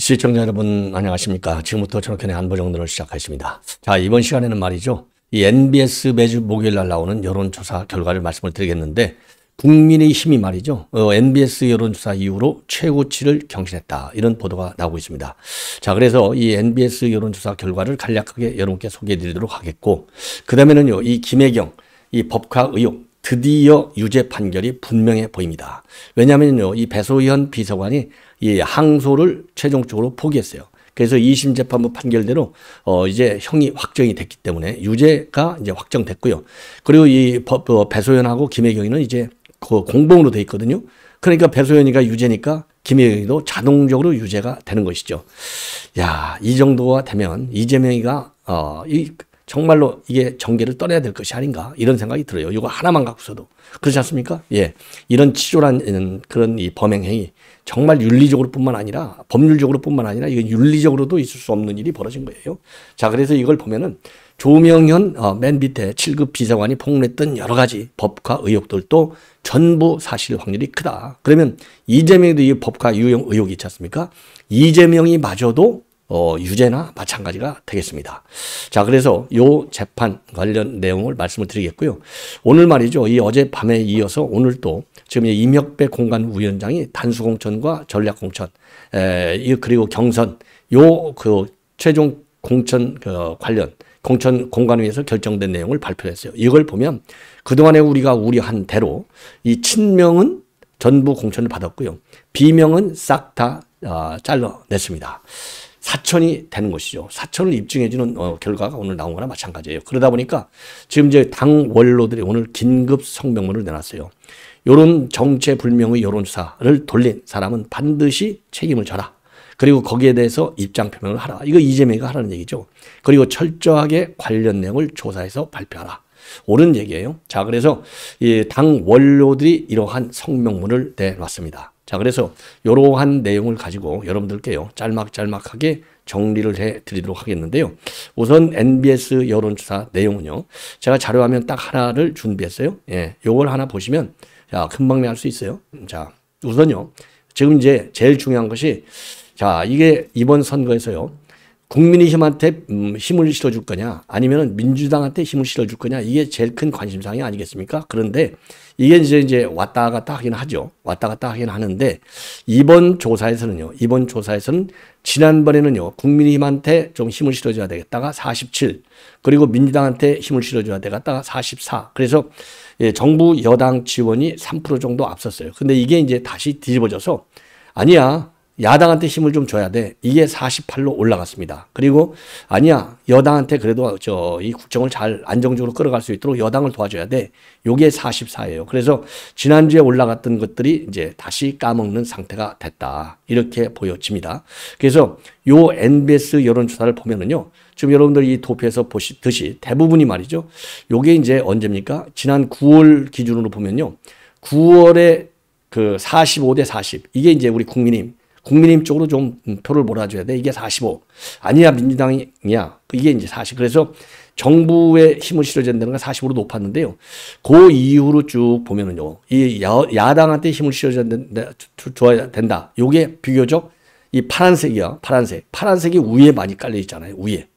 시청자 여러분 안녕하십니까. 지금부터 전학현의 안보정론을 시작하겠습니다. 자, 이번 시간에는 말이죠. 이 NBS 매주 목요일 날 나오는 여론조사 결과를 말씀을 드리겠는데 국민의힘이 말이죠. NBS 여론조사 이후로 최고치를 경신했다. 이런 보도가 나오고 있습니다. 자, 그래서 이 NBS 여론조사 결과를 간략하게 여러분께 소개해 드리도록 하겠고 그 다음에는요. 이 김혜경 이 법카 의혹 드디어 유죄 판결이 분명해 보입니다. 왜냐하면요. 이 배소연 비서관이 이 항소를 최종적으로 포기했어요. 그래서 2심 재판부 판결대로 이제 형이 확정이 됐기 때문에 유죄가 이제 확정됐고요. 그리고 이 배소연하고 김혜경이는 이제 그 공범으로 돼 있거든요. 그러니까 배소연이가 유죄니까 김혜경이도 자동적으로 유죄가 되는 것이죠. 야, 이 정도가 되면 이재명이가 정말로 이게 정계를 떠나야 될 것이 아닌가 이런 생각이 들어요. 이거 하나만 갖고서도 그렇지 않습니까? 예, 이런 치졸한 그런 이 범행 행위 정말 윤리적으로뿐만 아니라 법률적으로뿐만 아니라 이건 윤리적으로도 있을 수 없는 일이 벌어진 거예요. 자, 그래서 이걸 보면은 조명현 맨 밑에 7급 비서관이 폭로했던 여러 가지 법과 의혹들도 전부 사실 확률이 크다. 그러면 이재명도 이 법과 유용 의혹이 있지 않습니까? 이재명이 마저도 유죄나 마찬가지가 되겠습니다. 자, 그래서 요 재판 관련 내용을 말씀을 드리겠고요. 오늘 말이죠. 이 어젯밤에 이어서 오늘 또 지금 임혁배 공관위원장이 단수공천과 전략공천, 그리고 경선, 그 최종 공천 관련 공천 공관위에서 결정된 내용을 발표했어요. 이걸 보면 그동안에 우리가 우려한 대로 이 친명은 전부 공천을 받았고요. 비명은 싹 다 잘라냈습니다. 사천이 되는 것이죠. 사천을 입증해주는 결과가 오늘 나온 거나 마찬가지예요. 그러다 보니까 지금 이제 당 원로들이 오늘 긴급 성명문을 내놨어요. 이런 정체불명의 여론조사를 돌린 사람은 반드시 책임을 져라. 그리고 거기에 대해서 입장 표명을 하라. 이거 이재명이 하라는 얘기죠. 그리고 철저하게 관련 내용을 조사해서 발표하라. 옳은 얘기예요. 자, 그래서 이 당 원로들이 이러한 성명문을 내놨습니다. 자, 그래서 이러한 내용을 가지고 여러분들께요. 짤막짤막하게 정리를 해드리도록 하겠는데요. 우선 NBS 여론조사 내용은요. 제가 자료화면 딱 하나를 준비했어요. 예, 요걸 하나 보시면 자, 금방 알 수 있어요. 자, 우선요. 지금 이제 제일 중요한 것이 자, 이게 이번 선거에서요. 국민의힘한테 힘을 실어줄 거냐 아니면 민주당한테 힘을 실어줄 거냐 이게 제일 큰 관심사항이 아니겠습니까? 그런데 이게 이제 왔다 갔다 하긴 하죠. 왔다 갔다 하긴 하는데 이번 조사에서는 지난번에는요. 국민의힘한테 좀 힘을 실어줘야 되겠다가 47 그리고 민주당한테 힘을 실어줘야 되겠다가 44 그래서 정부 여당 지원이 3% 정도 앞섰어요. 근데 이게 이제 다시 뒤집어져서 아니야. 야당한테 힘을 좀 줘야 돼. 이게 48로 올라갔습니다. 그리고 아니야. 여당한테 그래도 이 국정을 잘 안정적으로 끌어갈 수 있도록 여당을 도와줘야 돼. 요게 44예요. 그래서 지난주에 올라갔던 것들이 이제 다시 까먹는 상태가 됐다. 이렇게 보여집니다. 그래서 요 NBS 여론조사를 보면은요. 지금 여러분들 이 도표에서 보시듯이 대부분이 말이죠. 요게 이제 언제입니까? 지난 9월 기준으로 보면요. 9월에 그 45대 40. 이게 이제 우리 국민의힘 쪽으로 좀 표를 몰아줘야 돼. 이게 45. 아니야, 민주당이야. 이게 이제 40. 그래서 정부에 힘을 실어줘야 되는 건 40으로 높았는데요. 그 이후로 쭉 보면은요. 이 야당한테 힘을 실어줘야 된다. 요게 비교적 이 파란색이야. 파란색이 위에 많이 깔려 있잖아요. 위에.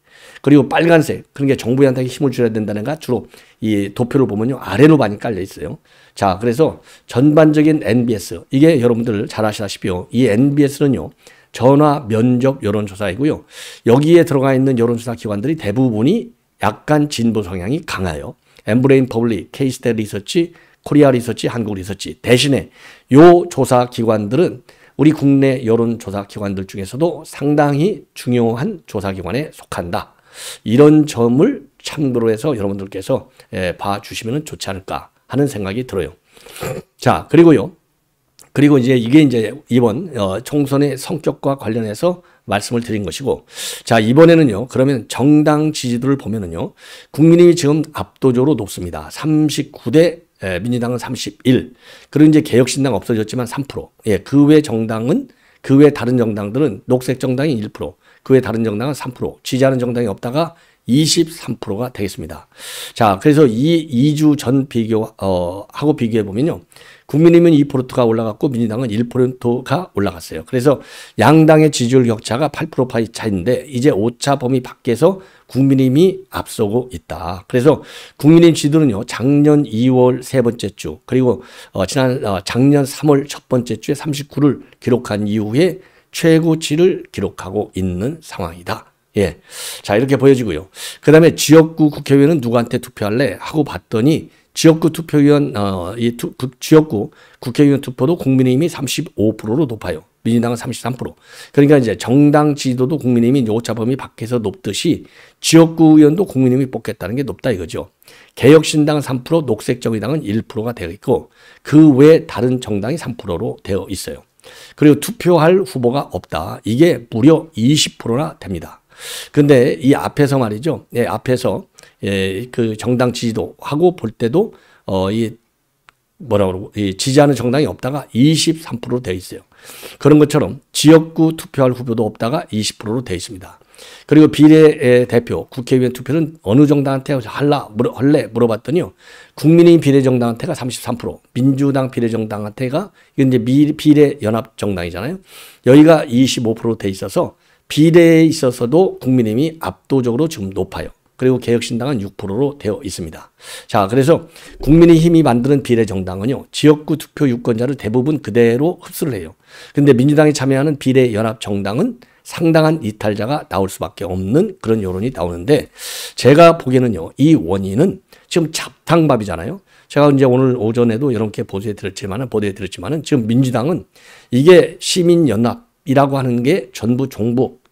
그리고 빨간색, 그러니까 정부한테 힘을 줘야 된다는 가 주로 이 도표를 보면요. 아래로 많이 깔려 있어요. 자, 그래서 전반적인 NBS, 이게 여러분들 잘 아시다시피요. 이 NBS는요. 전화 면접 여론조사이고요. 여기에 들어가 있는 여론조사 기관들이 대부분이 약간 진보 성향이 강해요. 엠브레인 퍼블릭, K-스탯 리서치, 코리아 리서치, 한국 리서치. 대신에 요 조사 기관들은 우리 국내 여론조사 기관들 중에서도 상당히 중요한 조사 기관에 속한다. 이런 점을 참고로 해서 여러분들께서 봐주시면 좋지 않을까 하는 생각이 들어요. 자, 그리고 이제 이게 이제 이번 총선의 성격과 관련해서 말씀을 드린 것이고, 자, 이번에는요, 그러면 정당 지지도를 보면은요, 국민의힘이 지금 압도적으로 높습니다. 39대 민주당은 31. 그리고 이제 개혁신당 없어졌지만 3%. 예, 그 외 정당은 그 외 다른 정당들은 녹색 정당이 1%, 그 외 다른 정당은 3%, 지지하는 정당이 없다가 23%가 되겠습니다. 자, 그래서 이 2주 전 하고 비교해 보면요. 국민의힘은 2%가 올라갔고 민주당은 1%가 올라갔어요. 그래서 양당의 지지율 격차가 8% 차이인데 이제 오차 범위 밖에서 국민의힘이 앞서고 있다. 그래서 국민의힘 지지도는요, 작년 2월 세 번째 주, 그리고 작년 3월 첫 번째 주에 39를 기록한 이후에 최고치를 기록하고 있는 상황이다. 예. 자, 이렇게 보여지고요. 그 다음에 지역구 국회의원은 누구한테 투표할래? 하고 봤더니 지역구 투표위원, 지역구 국회의원 투표도 국민의힘이 35%로 높아요. 민주당은 33%. 그러니까 이제 정당 지지도도 국민의힘이 오차 범위 밖에서 높듯이 지역구 의원도 국민의힘이 뽑겠다는 게 높다 이거죠. 개혁신당은 3%, 녹색정의당은 1%가 되어 있고 그 외에 다른 정당이 3%로 되어 있어요. 그리고 투표할 후보가 없다. 이게 무려 20%나 됩니다. 근데 이 앞에서 말이죠. 예, 앞에서 그 정당 지지도 하고 볼 때도 지지하는 정당이 없다가 23%로 되어 있어요. 그런 것처럼 지역구 투표할 후보도 없다가 20%로 되어 있습니다. 그리고 비례대표, 국회의원 투표는 어느 정당한테 할래 물어봤더니요. 국민의힘 비례정당한테가 33%, 민주당 비례정당한테가 이건 이제 비례연합정당이잖아요. 여기가 25% 돼 있어서 비례에 있어서도 국민의힘이 압도적으로 지금 높아요. 그리고 개혁신당은 6%로 되어 있습니다. 자, 그래서 국민의힘이 만드는 비례정당은요, 지역구 투표 유권자를 대부분 그대로 흡수를 해요. 근데 민주당이 참여하는 비례연합정당은 상당한 이탈자가 나올 수밖에 없는 그런 여론이 나오는데 제가 보기에는요, 이 원인은 지금 잡탕밥이잖아요. 제가 이제 오늘 오전에도 여러분께 보도해 드렸지만은 지금 민주당은 이게 시민연합이라고 하는 게 전부 종북,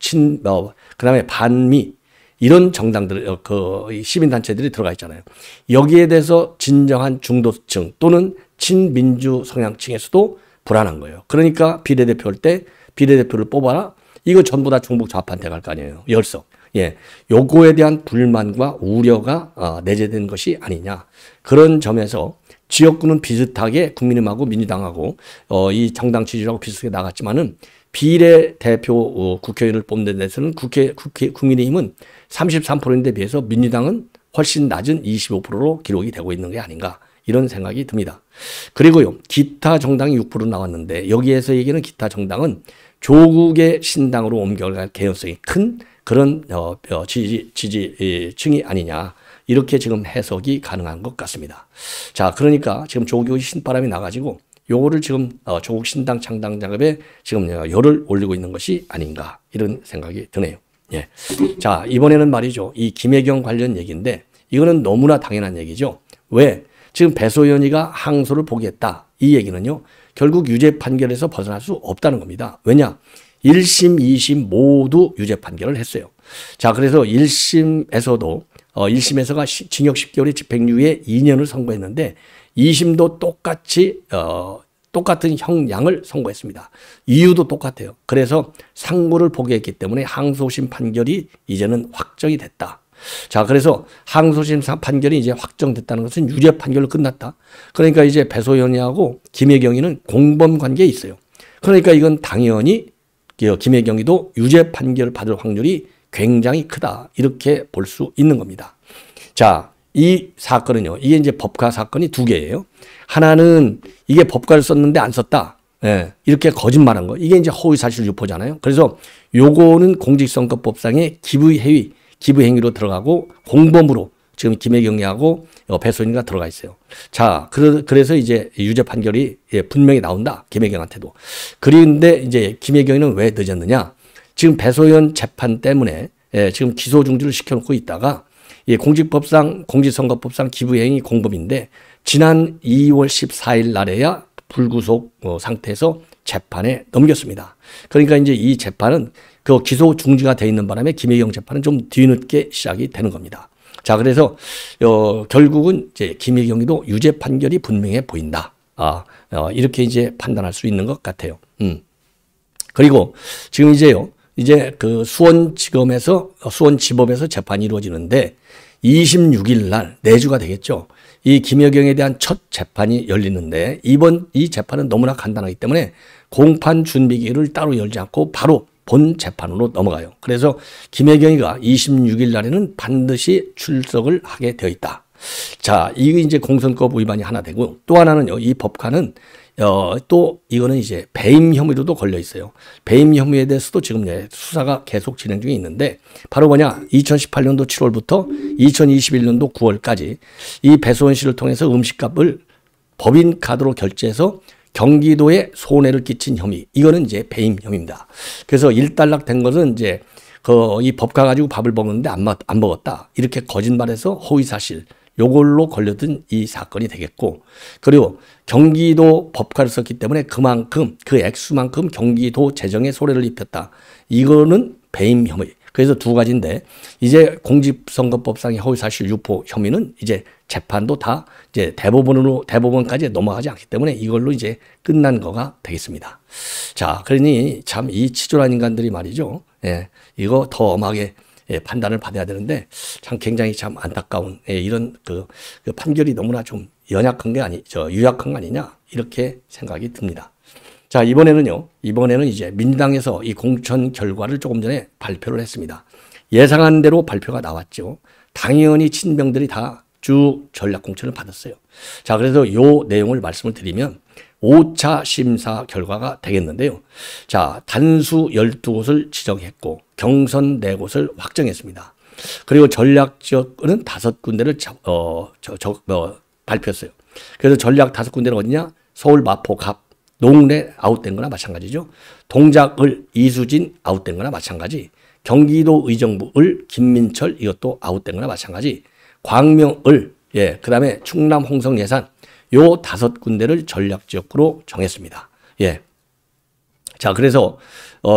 그다음에 반미 이런 정당들, 시민단체들이 들어가 있잖아요. 여기에 대해서 진정한 중도층 또는 친민주 성향층에서도 불안한 거예요. 그러니까 비례대표 할 때 비례대표를 뽑아라. 이거 전부 다 중북 좌파한테 갈 거 아니에요. 열석. 예. 요거에 대한 불만과 우려가 내재된 것이 아니냐. 그런 점에서 지역구는 비슷하게 국민의힘하고 민주당하고 이 정당 지지율하고 비슷하게 나갔지만은 비례대표 국회의원을 뽑는 데서는 국민의힘은 33%인데 비해서 민주당은 훨씬 낮은 25%로 기록이 되고 있는 게 아닌가 이런 생각이 듭니다. 그리고요, 기타 정당이 6% 나왔는데 여기에서 얘기하는 기타 정당은 조국의 신당으로 옮겨갈 개연성이 큰 그런 지지층이 아니냐 이렇게 지금 해석이 가능한 것 같습니다. 자, 그러니까 지금 조국의 신바람이 나가지고 요거를 지금 조국 신당 창당 작업에 지금 열을 올리고 있는 것이 아닌가 이런 생각이 드네요. 예. 자, 이번에는 말이죠. 이 김혜경 관련 얘기인데 이거는 너무나 당연한 얘기죠. 왜? 지금 배소연이가 항소를 포기했다. 이 얘기는요. 결국 유죄 판결에서 벗어날 수 없다는 겁니다. 왜냐? 1심, 2심 모두 유죄 판결을 했어요. 자, 그래서 1심에서도 1심에서가 징역 10개월의 집행유예 2년을 선고했는데 2심도 똑같은 형량을 선고했습니다. 이유도 똑같아요. 그래서 상고를 포기했기 때문에 항소심 판결이 이제는 확정이 됐다. 자, 그래서 항소심 판결이 이제 확정됐다는 것은 유죄 판결로 끝났다. 그러니까 이제 배소연이하고 김혜경이는 공범 관계에 있어요. 그러니까 이건 당연히 김혜경이도 유죄 판결을 받을 확률이 굉장히 크다. 이렇게 볼 수 있는 겁니다. 자, 이 사건은요, 이게 이제 법과 사건이 두 개예요. 하나는 이게 법과를 썼는데 안 썼다. 예, 이렇게 거짓말한 거. 이게 이제 허위사실 유포잖아요. 그래서 요거는 공직선거법상의 기부행위로 들어가고 공범으로 지금 김혜경이하고 배소연이가 들어가 있어요. 자, 그래서 이제 유죄 판결이 분명히 나온다. 김혜경한테도. 그런데 이제 김혜경이는 왜 늦었느냐? 지금 배소연 재판 때문에 지금 기소 중지를 시켜놓고 있다가 공직선거법상 기부행위 공범인데 지난 2월 14일 날에야 불구속 상태에서 재판에 넘겼습니다. 그러니까 이제 이 재판은 그 기소 중지가 돼 있는 바람에 김혜경 재판은 좀 뒤늦게 시작이 되는 겁니다. 자, 그래서 결국은 이제 김혜경이도 유죄 판결이 분명해 보인다. 이렇게 이제 판단할 수 있는 것 같아요. 그리고 지금 이제 그 수원지법에서 재판이 이루어지는데 26일 날 내주가 되겠죠. 이 김혜경에 대한 첫 재판이 열리는데 이 재판은 너무나 간단하기 때문에 공판 준비기일을 따로 열지 않고 바로 본 재판으로 넘어가요. 그래서 김혜경이가 26일 날에는 반드시 출석을 하게 되어 있다. 자, 이게 이제 공선법 위반이 하나 되고 또 하나는요. 이 법관은 또 이거는 이제 배임 혐의로도 걸려 있어요. 배임 혐의에 대해서도 지금 수사가 계속 진행 중에 있는데 바로 뭐냐? 2018년도 7월부터 2021년도 9월까지 이 배수원 씨를 통해서 음식값을 법인 카드로 결제해서 경기도에 손해를 끼친 혐의. 이거는 이제 배임 혐의입니다. 그래서 일단락 된 것은 이제 이 법가 가지고 밥을 먹었는데 안 먹었다. 이렇게 거짓말해서 허위사실. 요걸로 걸려든 이 사건이 되겠고, 그리고 경기도 법과를 썼기 때문에 그만큼 그 액수만큼 경기도 재정에 손해를 입혔다. 이거는 배임 혐의. 그래서 두 가지인데 이제 공직선거법상의 허위사실 유포 혐의는 이제 재판도 다 이제 대법원까지 넘어가지 않기 때문에 이걸로 이제 끝난 거가 되겠습니다. 자, 그러니 참 이 치졸한 인간들이 말이죠. 예, 이거 더 엄하게 판단을 받아야 되는데 참 굉장히 참 안타까운 이런 그 판결이 너무나 좀 유약한 거 아니냐 이렇게 생각이 듭니다. 자, 이번에는 이제 민주당에서 이 공천 결과를 조금 전에 발표를 했습니다. 예상한 대로 발표가 나왔죠. 당연히 친명들이 다 쭉 전략 공천을 받았어요. 자, 그래서 요 내용을 말씀을 드리면 5차 심사 결과가 되겠는데요. 자, 단수 12곳을 지정했고 경선 4곳을 확정했습니다. 그리고 전략 지역은 5군데를 발표했어요. 그래서 전략 5군데는 어디냐? 서울 마포 갑, 농내 아웃된 거나 마찬가지죠. 동작을 이수진 아웃된 거나 마찬가지. 경기도 의정부을 김민철 이것도 아웃된 거나 마찬가지. 광명을 그 다음에 충남 홍성 예산 요 5군데를 전략 지역구로 정했습니다. 예. 자, 그래서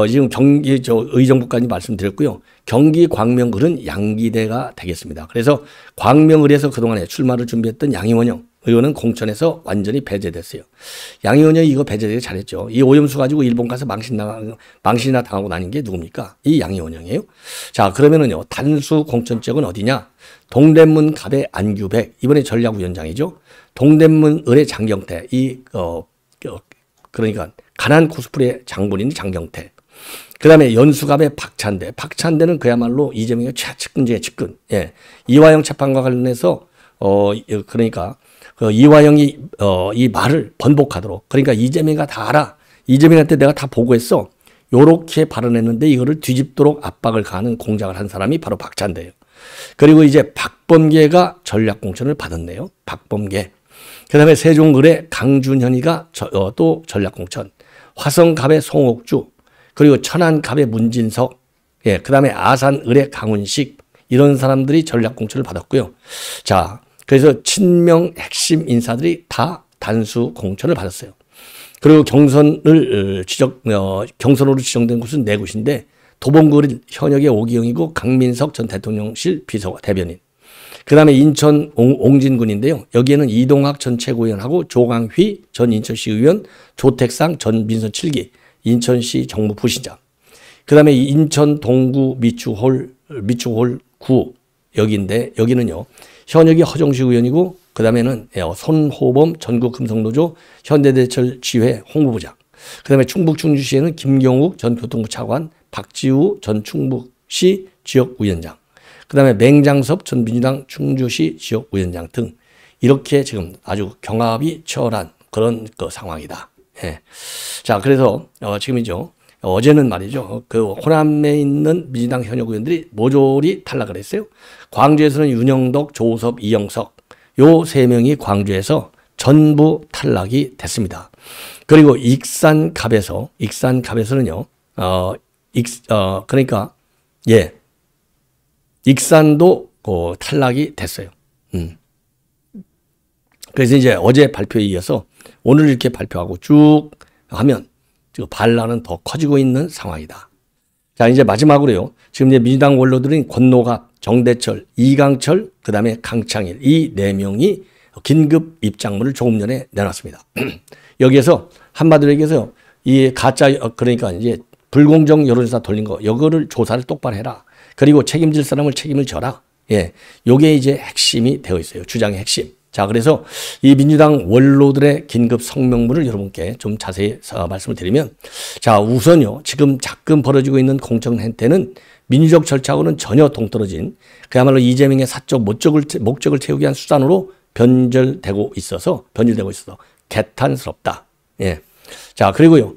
지금 의정부까지 말씀드렸고요. 경기 광명을은 양기대가 되겠습니다. 그래서 광명을에서 그동안에 출마를 준비했던 양이원영 의원은 공천에서 완전히 배제됐어요. 양이원영이 이거 배제되기 잘했죠. 이 오염수 가지고 일본 가서 망신이나 당하고 다닌 게 누굽니까? 이 양이원영이에요. 자, 그러면은요. 단수 공천 지역은 어디냐? 동대문 갑의 안규백 이번에 전략위원장이죠. 동대문 을의 장경태 그러니까 가난 코스프레 장본인이 장경태. 그 다음에 연수갑의 박찬대는 그야말로 이재명의 최측근 중에 측근. 예. 이화영 재판과 관련해서 그러니까 이화영이 이 말을 번복하도록 그러니까 이재명이가 다 알아. 이재명한테 내가 다 보고했어. 요렇게 발언했는데 이거를 뒤집도록 압박을 가하는 공작을 한 사람이 바로 박찬대예요. 그리고 이제 박범계가 전략 공천을 받았네요. 박범계. 그 다음에 세종을의 강준현이가 또 전략 공천. 화성갑의 송옥주. 그리고 천안갑의 문진석. 예, 그 다음에 아산을의 강훈식. 이런 사람들이 전략 공천을 받았고요. 자, 그래서 친명 핵심 인사들이 다 단수 공천을 받았어요. 그리고 경선으로 지정된 곳은 4곳인데 도봉구는 현역의 오기영이고 강민석 전 대통령실 대변인. 그 다음에 인천 옹진군인데요. 여기에는 이동학 전 최고위원하고 조강휘 전 인천시 의원, 조택상 전 민선 7기, 인천시 정무부시장. 그 다음에 인천 동구 미추홀 9 여기인데 여기는요. 현역이 허정식 의원이고 그 다음에는 손호범 전국금속노조 현대대철 지회 홍보부장. 그 다음에 충북 충주시에는 김경욱 전 교통부 차관, 박지우 전 충북시 지역위원장. 그 다음에 맹장섭 전 민주당 충주시 지역위원장 등 이렇게 지금 아주 경합이 치열한 그런 상황이다. 예. 자, 그래서 지금이죠. 어제는 말이죠. 그 호남에 있는 민주당 현역 의원들이 모조리 탈락을 했어요. 광주에서는 윤영덕, 조섭, 이영석 요 3명이 광주에서 전부 탈락이 됐습니다. 그리고 익산갑에서는요. 그러니까 익산도 탈락이 됐어요. 그래서 이제 어제 발표에 이어서 오늘 이렇게 발표하고 쭉 하면 반란은 더 커지고 있는 상황이다. 자, 이제 마지막으로요. 지금 이제 민주당 원로들인 권노갑, 정대철, 이강철, 그 다음에 강창일 이 4명이 긴급 입장문을 조금 전에 내놨습니다. 여기에서 한마디로 얘기해서 이 가짜 그러니까 이제 불공정 여론조사 돌린 거 이거를 조사를 똑바로 해라. 그리고 책임질 사람을 책임을 져라. 예, 요게 이제 핵심이 되어 있어요. 주장의 핵심. 자, 그래서 이 민주당 원로들의 긴급 성명문을 여러분께 좀 자세히 말씀을 드리면, 자, 우선요, 지금 가끔 벌어지고 있는 공천 행태는 민주적 절차하고는 전혀 동떨어진 그야말로 이재명의 사적 목적을 채우기 위한 수단으로 변질되고 있어서 개탄스럽다. 예. 자, 그리고요,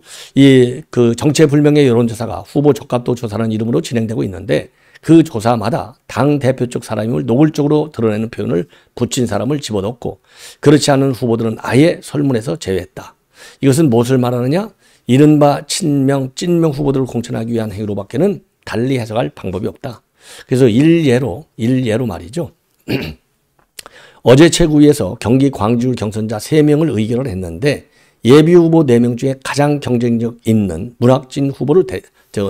그 정체불명의 여론조사가 후보 적합도 조사라는 이름으로 진행되고 있는데 그 조사마다 당 대표 쪽 사람임을 노골적으로 드러내는 표현을 붙인 사람을 집어넣고 그렇지 않은 후보들은 아예 설문에서 제외했다. 이것은 무엇을 말하느냐? 이른바 친명, 찐명 후보들을 공천하기 위한 행위로밖에는 달리 해석할 방법이 없다. 그래서 일례로 말이죠. 어제 최고위에서 경기 광주 경선자 3명을 의결을 했는데 예비후보 4명 중에 가장 경쟁력 있는 문학진 후보를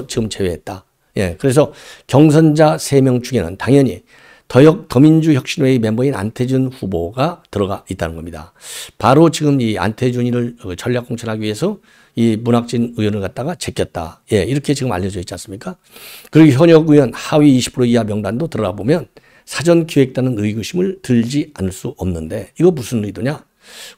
지금 제외했다. 예, 그래서 경선자 3명 중에는 당연히 더민주혁신회의 멤버인 안태준 후보가 들어가 있다는 겁니다. 바로 지금 이 안태준이를 전략 공천하기 위해서 이 문학진 의원을 갖다가 제꼈다. 예, 이렇게 지금 알려져 있지 않습니까? 그리고 현역 의원 하위 20% 이하 명단도 들어가 보면 사전 기획단은 의구심을 들지 않을 수 없는데 이거 무슨 의도냐?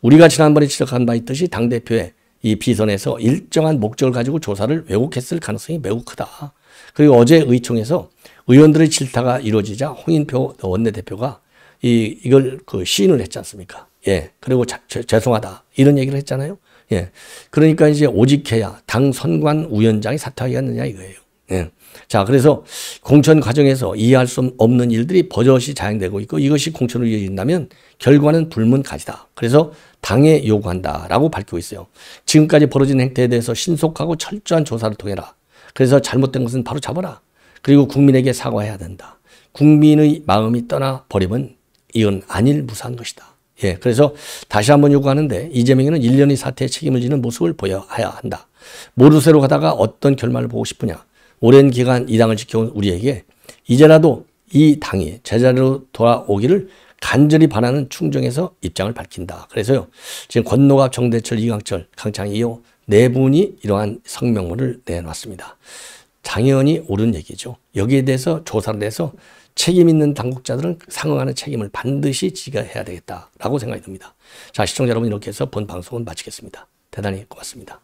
우리가 지난번에 지적한 바 있듯이 당대표의 이 비선에서 일정한 목적을 가지고 조사를 왜곡했을 가능성이 매우 크다. 그리고 어제 의총에서 의원들의 질타가 이루어지자 홍인표 원내대표가 이걸 시인을 했지 않습니까? 예. 그리고 죄송하다. 이런 얘기를 했잖아요. 예. 그러니까 이제 오직해야 당 선관 위원장이 사퇴하겠느냐 이거예요. 예. 자, 그래서 공천 과정에서 이해할 수 없는 일들이 버젓이 자행되고 있고 이것이 공천으로 이어진다면 결과는 불문가지다. 그래서 당에 요구한다라고 밝히고 있어요. 지금까지 벌어진 행태에 대해서 신속하고 철저한 조사를 통해라. 그래서 잘못된 것은 바로 잡아라. 그리고 국민에게 사과해야 된다. 국민의 마음이 떠나버리면 이건 안일무사한 것이다. 예, 그래서 다시 한번 요구하는데 이재명이는 1년의 사태에 책임을 지는 모습을 보여야 한다. 모르쇠로 가다가 어떤 결말을 보고 싶으냐. 오랜 기간 이 당을 지켜온 우리에게 이제라도 이 당이 제자리로 돌아오기를 간절히 바라는 충정에서 입장을 밝힌다. 그래서요, 지금 권노갑, 정대철, 이강철, 강창희요 4분이 이러한 성명문을 내놨습니다. 당연히 옳은 얘기죠. 여기에 대해서 조사를 해서 책임 있는 당국자들은 상응하는 책임을 반드시 지게 해야 되겠다라고 생각이 듭니다. 자, 시청자 여러분, 이렇게 해서 본 방송은 마치겠습니다. 대단히 고맙습니다.